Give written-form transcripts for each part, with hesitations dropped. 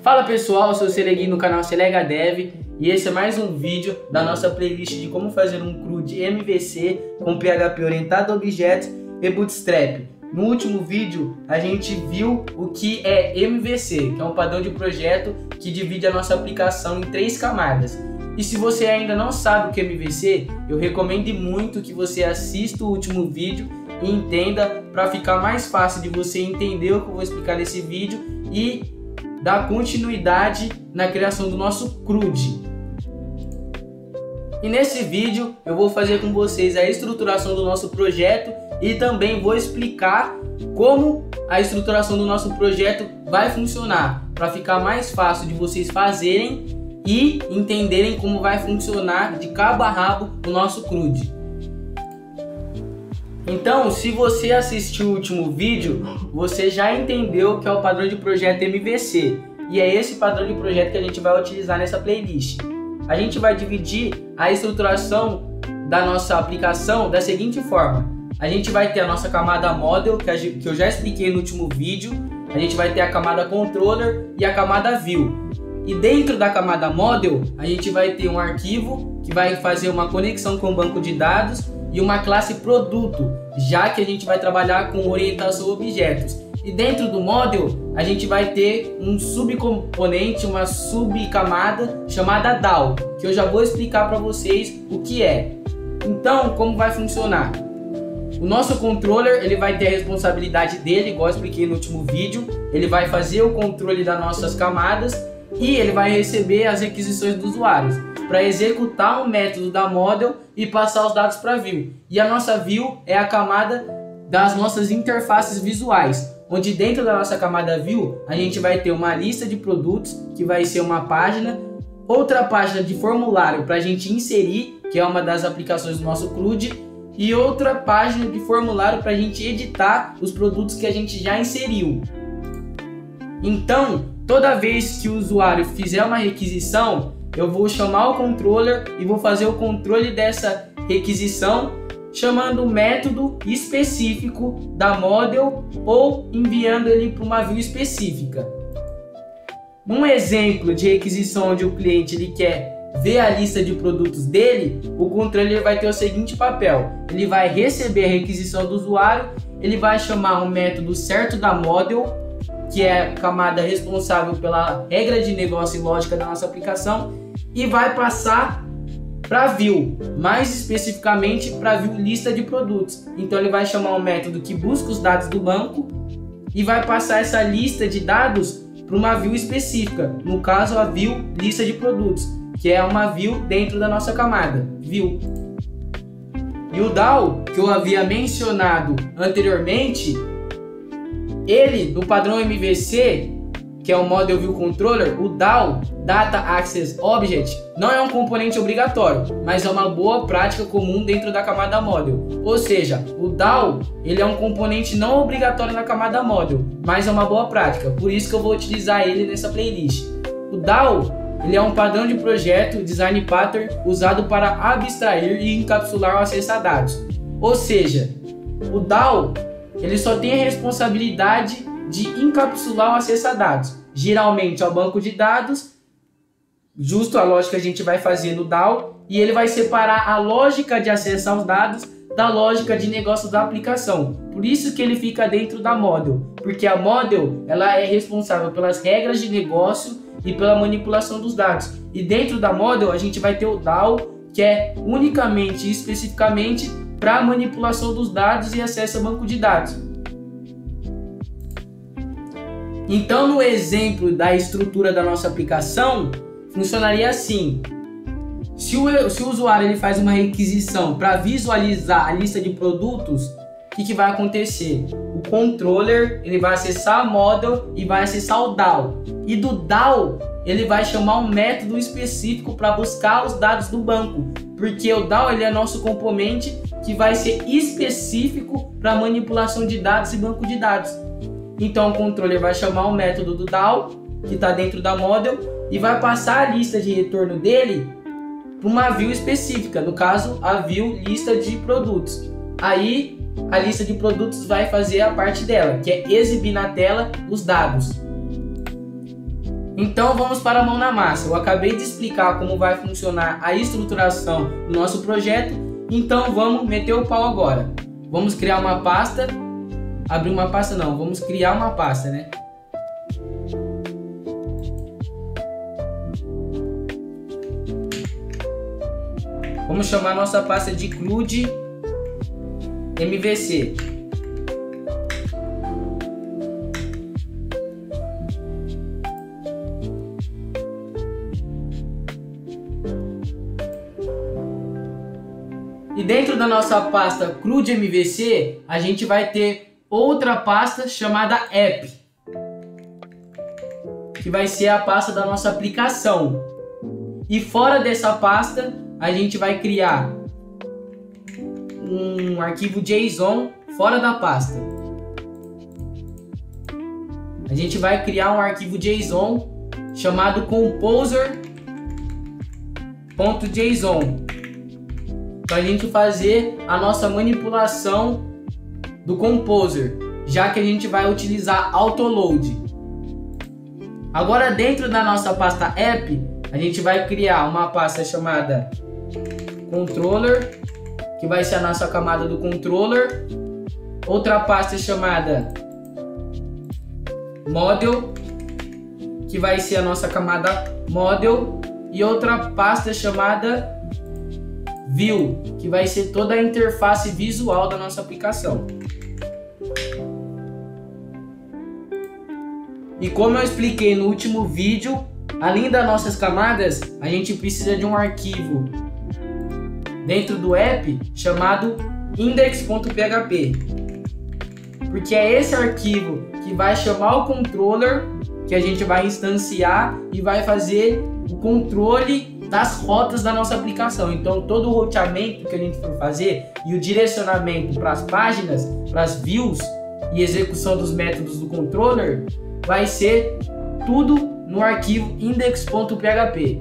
Fala pessoal, eu sou o Selegui no canal Selega Dev e esse é mais um vídeo da nossa playlist de como fazer um CRUD MVC com PHP orientado a objetos e Bootstrap. No último vídeo a gente viu o que é MVC, que é um padrão de projeto que divide a nossa aplicação em 3 camadas. E se você ainda não sabe o que é MVC, eu recomendo muito que você assista o último vídeo e entenda, para ficar mais fácil de você entender o que eu vou explicar nesse vídeo e dar continuidade na criação do nosso CRUD. E nesse vídeo eu vou fazer com vocês a estruturação do nosso projeto e também vou explicar como a estruturação do nosso projeto vai funcionar, para ficar mais fácil de vocês fazerem e entenderem como vai funcionar de cabo a rabo o nosso CRUD. Então, se você assistiu o último vídeo, você já entendeu que é o padrão de projeto MVC. E é esse padrão de projeto que a gente vai utilizar nessa playlist. A gente vai dividir a estruturação da nossa aplicação da seguinte forma. A gente vai ter a nossa camada Model, que eu já expliquei no último vídeo. A gente vai ter a camada Controller e a camada View. E dentro da camada Model, a gente vai ter um arquivo que vai fazer uma conexão com o banco de dados e uma classe produto, já que a gente vai trabalhar com orientação a objetos. E dentro do model, a gente vai ter um subcomponente, uma subcamada chamada DAO, que eu já vou explicar para vocês o que é. Então, como vai funcionar? O nosso controller, ele vai ter a responsabilidade dele, igual eu expliquei no último vídeo. Ele vai fazer o controle das nossas camadas e ele vai receber as requisições dos usuários para executar um método da model e passar os dados para a view. E a nossa view é a camada das nossas interfaces visuais, onde dentro da nossa camada view a gente vai ter uma lista de produtos, que vai ser uma página, outra página de formulário para a gente inserir, que é uma das aplicações do nosso CRUD, e outra página de formulário para a gente editar os produtos que a gente já inseriu. Então, toda vez que o usuário fizer uma requisição, eu vou chamar o controller e vou fazer o controle dessa requisição, chamando o método específico da model ou enviando ele para uma view específica. Um exemplo de requisição onde o cliente ele quer ver a lista de produtos dele, o controller vai ter o seguinte papel: ele vai receber a requisição do usuário, ele vai chamar um método certo da model, que é a camada responsável pela regra de negócio e lógica da nossa aplicação, e vai passar para view, mais especificamente para view lista de produtos. Então ele vai chamar um método que busca os dados do banco e vai passar essa lista de dados para uma view específica, no caso a view lista de produtos, que é uma view dentro da nossa camada view. E o DAO, que eu havia mencionado anteriormente, ele, no padrão MVC, que é o Model View Controller, o DAO, Data Access Object, não é um componente obrigatório, mas é uma boa prática comum dentro da camada Model. Ou seja, o DAO, ele é um componente não obrigatório na camada Model, mas é uma boa prática, por isso que eu vou utilizar ele nessa playlist. O DAO, ele é um padrão de projeto, design pattern, usado para abstrair e encapsular o acesso a dados. Ou seja, o DAO, ele só tem a responsabilidade de encapsular o acesso a dados, geralmente ao banco de dados, justo a lógica que a gente vai fazer no DAO, e ele vai separar a lógica de acesso aos dados da lógica de negócio da aplicação. Por isso que ele fica dentro da model, porque a model ela é responsável pelas regras de negócio e pela manipulação dos dados. E dentro da model a gente vai ter o DAO, que é unicamente e especificamente para manipulação dos dados e acesso ao banco de dados. Então, no exemplo da estrutura da nossa aplicação, funcionaria assim. Se o usuário ele faz uma requisição para visualizar a lista de produtos, o que vai acontecer? O controller ele vai acessar a model e vai acessar o DAO. E do DAO ele vai chamar um método específico para buscar os dados do banco, porque o DAO ele é nosso componente que vai ser específico para manipulação de dados e banco de dados. Então o controller vai chamar o método do DAO, que está dentro da model, e vai passar a lista de retorno dele para uma view específica, no caso a view lista de produtos. Aí a lista de produtos vai fazer a parte dela, que é exibir na tela os dados. Então vamos para a mão na massa. Eu acabei de explicar como vai funcionar a estruturação do nosso projeto, então vamos meter o pau agora. Vamos criar uma pasta, abrir uma pasta não, vamos criar uma pasta, né? Vamos chamar nossa pasta de CRUD MVC. E dentro da nossa pasta CRUD MVC, a gente vai ter outra pasta chamada App, que vai ser a pasta da nossa aplicação. E fora dessa pasta, a gente vai criar um arquivo JSON fora da pasta. A gente vai criar um arquivo JSON chamado composer.json para a gente fazer a nossa manipulação do composer, já que a gente vai utilizar autoload. Agora dentro da nossa pasta app, a gente vai criar uma pasta chamada controller, que vai ser a nossa camada do controller, outra pasta chamada model, que vai ser a nossa camada model, e outra pasta chamada view, que vai ser toda a interface visual da nossa aplicação. E como eu expliquei no último vídeo, além das nossas camadas, a gente precisa de um arquivo dentro do app chamado index.php, porque é esse arquivo que vai chamar o controller, que a gente vai instanciar e vai fazer o controle das rotas da nossa aplicação. Então todo o roteamento que a gente for fazer e o direcionamento para as páginas, para as views e execução dos métodos do controller vai ser tudo no arquivo index.php.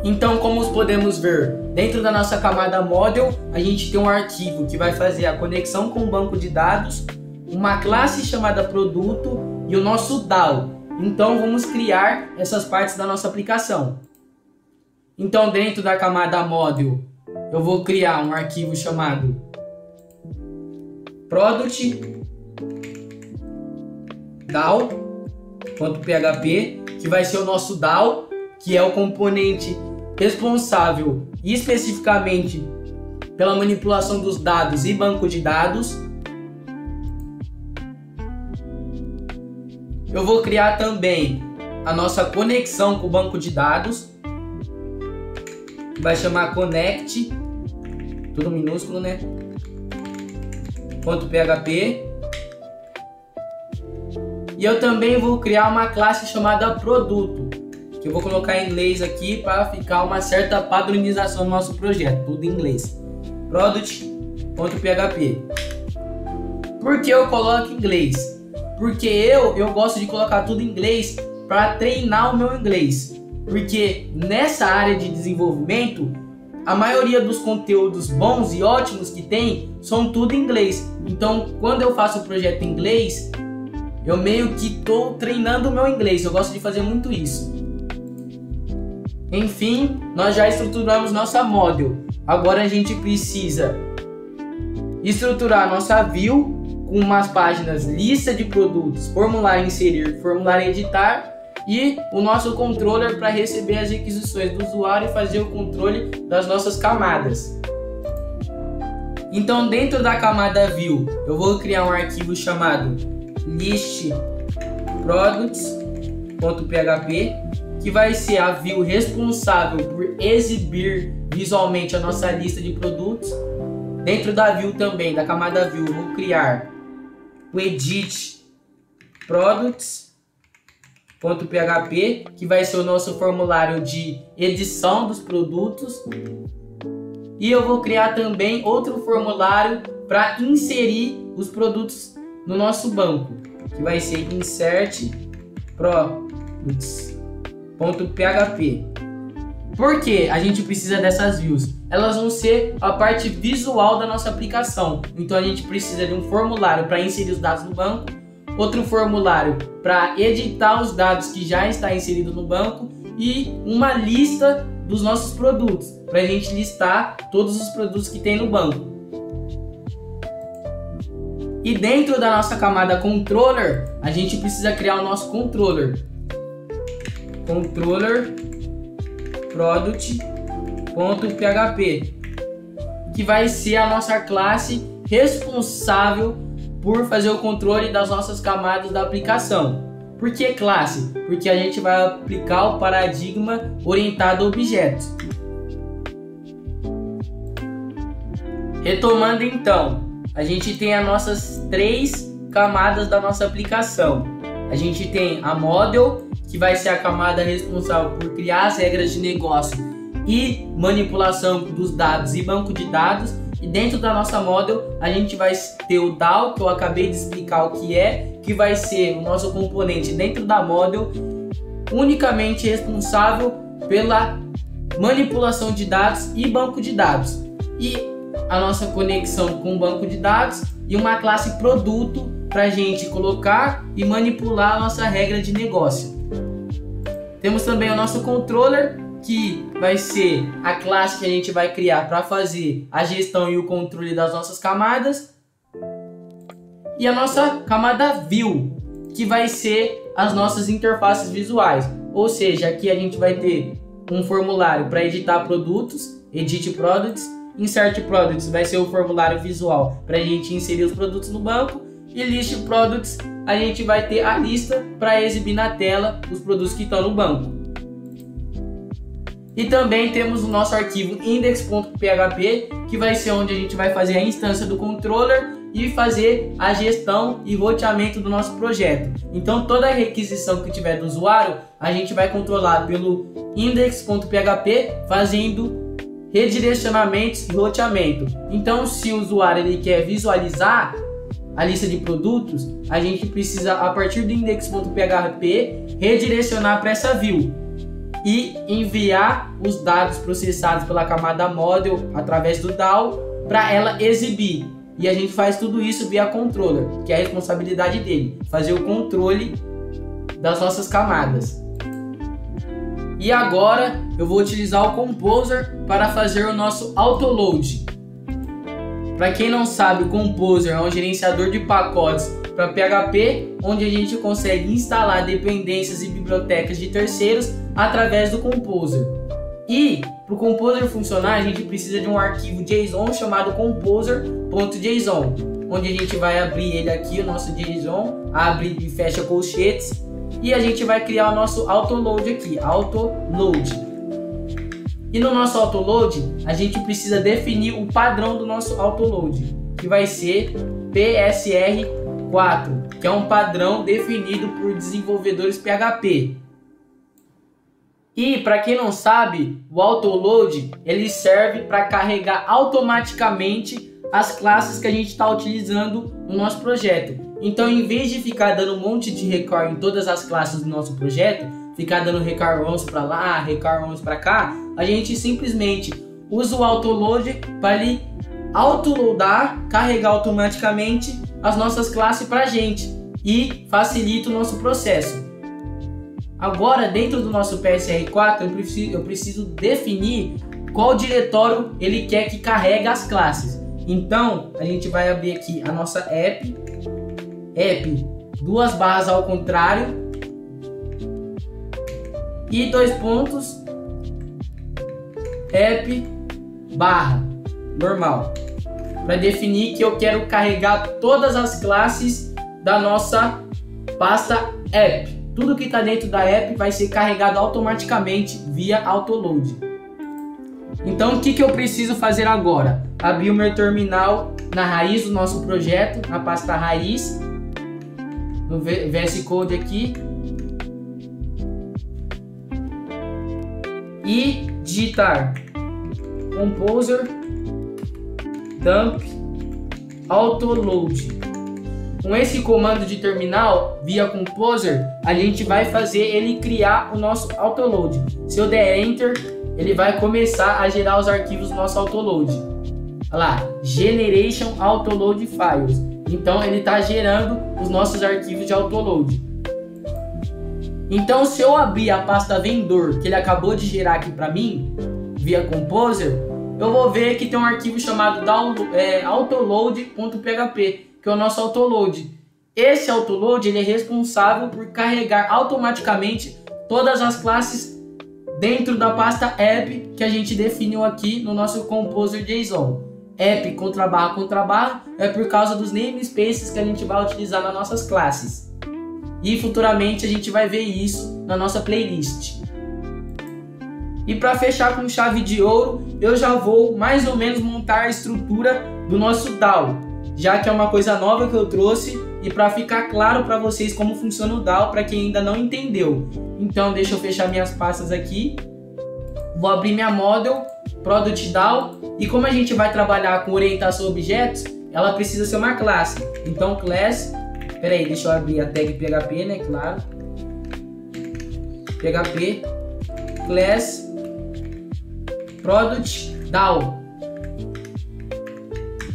Então, como podemos ver, dentro da nossa camada model, a gente tem um arquivo que vai fazer a conexão com o banco de dados, uma classe chamada produto e o nosso DAO. Então, vamos criar essas partes da nossa aplicação. Então, dentro da camada model, eu vou criar um arquivo chamado product DAO.php, que vai ser o nosso DAO, que é o componente responsável especificamente pela manipulação dos dados e banco de dados. Eu vou criar também a nossa conexão com o banco de dados, que vai chamar connect, tudo minúsculo, né? .php. E eu também vou criar uma classe chamada produto, que eu vou colocar em inglês aqui para ficar uma certa padronização no nosso projeto, tudo em inglês. Product.php. Por que eu coloco em inglês? Porque eu gosto de colocar tudo em inglês para treinar o meu inglês. Porque nessa área de desenvolvimento, a maioria dos conteúdos bons e ótimos que tem são tudo em inglês. Então, quando eu faço o projeto em inglês, eu meio que estou treinando o meu inglês. Eu gosto de fazer muito isso. Enfim, nós já estruturamos nossa model. Agora a gente precisa estruturar nossa view com umas páginas lista de produtos, formulário inserir, formulário editar e o nosso controller para receber as requisições do usuário e fazer o controle das nossas camadas. Então, dentro da camada view, eu vou criar um arquivo chamado listProducts.php, que vai ser a view responsável por exibir visualmente a nossa lista de produtos. Dentro da view também, da camada view, vou criar o editProducts.php, que vai ser o nosso formulário de edição dos produtos. E eu vou criar também outro formulário para inserir os produtos no nosso banco, que vai ser insertProducts.php. Por que a gente precisa dessas views? Elas vão ser a parte visual da nossa aplicação. Então a gente precisa de um formulário para inserir os dados no banco, outro formulário para editar os dados que já está inserido no banco e uma lista dos nossos produtos, para a gente listar todos os produtos que tem no banco. E dentro da nossa camada controller, a gente precisa criar o nosso controller. Controller product.php, que vai ser a nossa classe responsável por fazer o controle das nossas camadas da aplicação. Por que classe? Porque a gente vai aplicar o paradigma orientado a objetos. Retomando então, a gente tem as nossas 3 camadas da nossa aplicação. A gente tem a model, que vai ser a camada responsável por criar as regras de negócio e manipulação dos dados e banco de dados. E dentro da nossa model, a gente vai ter o DAO, que eu acabei de explicar o que vai ser o nosso componente dentro da model, unicamente responsável pela manipulação de dados e banco de dados. E a nossa conexão com o banco de dados e uma classe produto para a gente colocar e manipular a nossa regra de negócio. Temos também o nosso controller, que vai ser a classe que a gente vai criar para fazer a gestão e o controle das nossas camadas. E a nossa camada view, que vai ser as nossas interfaces visuais. Ou seja, aqui a gente vai ter um formulário para editar produtos, edit products. Insert products vai ser o formulário visual para a gente inserir os produtos no banco. E list products, a gente vai ter a lista para exibir na tela os produtos que estão no banco. E também temos o nosso arquivo index.php, que vai ser onde a gente vai fazer a instância do controller e fazer a gestão e roteamento do nosso projeto. Então toda a requisição que tiver do usuário, a gente vai controlar pelo index.php, fazendo redirecionamentos e roteamento. Então se o usuário ele quer visualizar a lista de produtos, a gente precisa, a partir do index.php, redirecionar para essa view e enviar os dados processados pela camada model através do DAO para ela exibir. E a gente faz tudo isso via controller, que é a responsabilidade dele, fazer o controle das nossas camadas. E agora eu vou utilizar o Composer para fazer o nosso autoload. Para quem não sabe, o Composer é um gerenciador de pacotes para PHP, onde a gente consegue instalar dependências e bibliotecas de terceiros através do Composer. E para o Composer funcionar, a gente precisa de um arquivo JSON chamado composer.json, onde a gente vai abrir ele aqui, o nosso JSON, abre e fecha colchetes, e a gente vai criar o nosso autoload aqui, autoload. E no nosso autoload, a gente precisa definir o padrão do nosso autoload, que vai ser PSR4, que é um padrão definido por desenvolvedores PHP. E para quem não sabe, o autoload ele serve para carregar automaticamente as classes que a gente está utilizando no nosso projeto. Então, em vez de ficar dando um monte de record em todas as classes do nosso projeto, ficar dando record once para lá, record once para cá, a gente simplesmente usa o autoload para ele autoloadar, carregar automaticamente as nossas classes para a gente e facilita o nosso processo. Agora, dentro do nosso PSR4, eu preciso definir qual diretório ele quer que carregue as classes. Então, a gente vai abrir aqui a nossa app, duas barras ao contrário, e dois pontos, app barra normal, para definir que eu quero carregar todas as classes da nossa pasta app. Tudo que está dentro da app vai ser carregado automaticamente via autoload. Então o que eu preciso fazer agora? Abrir o meu terminal na raiz do nosso projeto, na pasta raiz, no VS Code aqui, e digitar composer dump autoload. Com esse comando de terminal via composer, a gente vai fazer ele criar o nosso autoload. Se eu der enter, ele vai começar a gerar os arquivos do nosso autoload. Olha lá, generation autoload files. Então ele está gerando os nossos arquivos de autoload. Então se eu abrir a pasta vendor que ele acabou de gerar aqui para mim, via Composer, eu vou ver que tem um arquivo chamado autoload.php, que é o nosso autoload. Esse autoload ele é responsável por carregar automaticamente todas as classes dentro da pasta app que a gente definiu aqui no nosso Composer JSON. App __ é por causa dos namespaces que a gente vai utilizar nas nossas classes. E futuramente a gente vai ver isso na nossa playlist. E para fechar com chave de ouro, eu já vou mais ou menos montar a estrutura do nosso DAO, já que é uma coisa nova que eu trouxe e para ficar claro para vocês como funciona o DAO, para quem ainda não entendeu. Então deixa eu fechar minhas pastas aqui, vou abrir minha model, Product DAO, e como a gente vai trabalhar com orientação a objetos, ela precisa ser uma classe. Então class, peraí, deixa eu abrir a tag PHP, né, claro, PHP class Product DAO.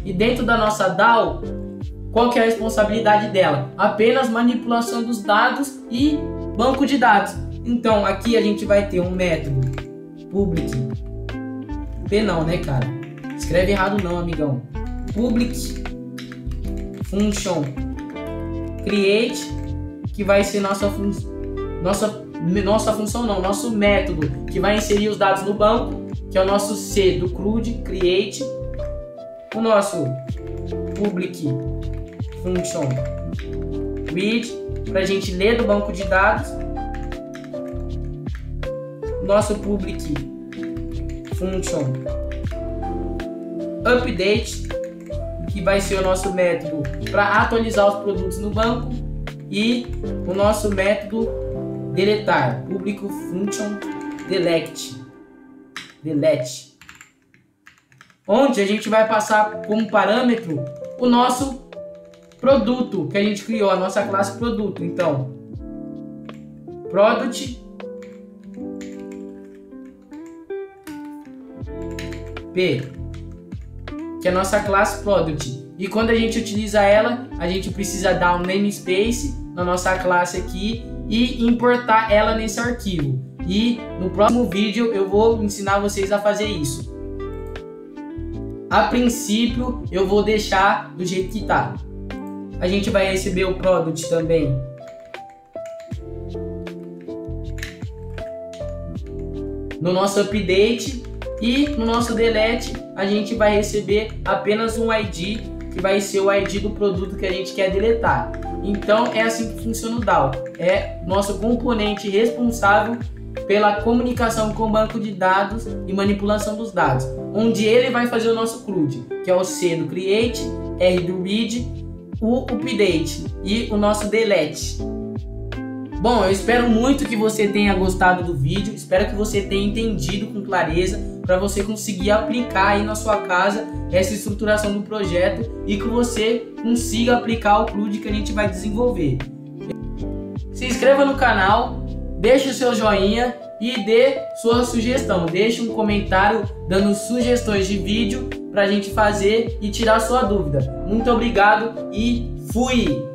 E dentro da nossa DAO, qual que é a responsabilidade dela? Apenas manipulação dos dados e banco de dados. Então aqui a gente vai ter um método public, P não, né, cara? Escreve errado não, amigão. Public function create, que vai ser nossa função não, nosso método que vai inserir os dados no banco, que é o nosso C do CRUD, create, o nosso public function read, para a gente ler do banco de dados, nosso public function update, que vai ser o nosso método para atualizar os produtos no banco, e o nosso método deletar, public function delete, onde a gente vai passar como parâmetro o nosso produto que a gente criou, a nossa classe produto. Então, product P, que é a nossa classe product. E quando a gente utiliza ela, a gente precisa dar um namespace na nossa classe aqui e importar ela nesse arquivo. E no próximo vídeo eu vou ensinar vocês a fazer isso. A princípio eu vou deixar do jeito que tá. A gente vai receber o product também no nosso update, e no nosso delete a gente vai receber apenas um ID, que vai ser o ID do produto que a gente quer deletar. Então é assim que funciona o DAO. É nosso componente responsável pela comunicação com o banco de dados e manipulação dos dados, onde ele vai fazer o nosso CRUD, que é o C do create, R do read, o update e o nosso delete. Bom, eu espero muito que você tenha gostado do vídeo, espero que você tenha entendido com clareza, para você conseguir aplicar aí na sua casa essa estruturação do projeto e que você consiga aplicar o CRUD que a gente vai desenvolver. Se inscreva no canal, deixe o seu joinha e dê sua sugestão. Deixe um comentário dando sugestões de vídeo para a gente fazer e tirar sua dúvida. Muito obrigado e fui!